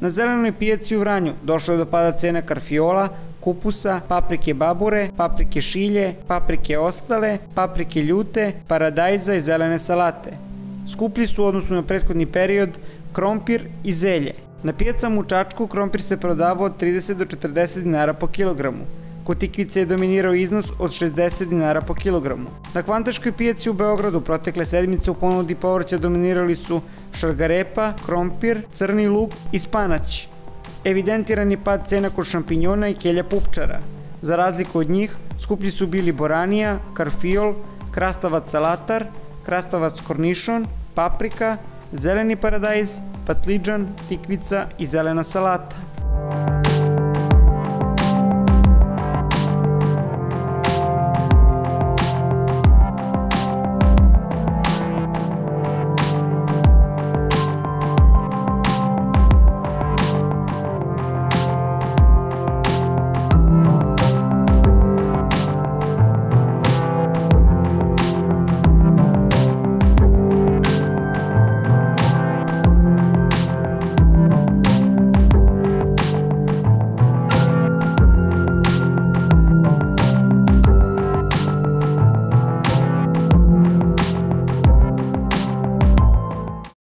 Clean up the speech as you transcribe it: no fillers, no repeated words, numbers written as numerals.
Na zelenoj pijaci u Vranju došlo je do pada cena karfiola, kupusa, paprike babure, paprike šilje, paprike ostale, paprike ljute, paradajza i zelene salate. Skuplji su u odnosu na prethodni period krompir i zelje. Na pijacama u Čačku krompir se prodavao od 30 do 40 dinara po kilogramu. Kod tikvice je dominirao iznos od 60 dinara po kilogramu. Na Kvantaškoj pijaci u Beogradu protekle sedmice u ponudi povrća dominirali su šargarepa, krompir, crni luk i spanać. Evidentiran je pad cena kod šampinjona i kelja pupčara. Za razliku od njih, skuplji su bili boranija, karfiol, krastavac salatar, krastavac kornišon, paprika, zeleni paradajz, patlidžan, tikvica i zelena salata.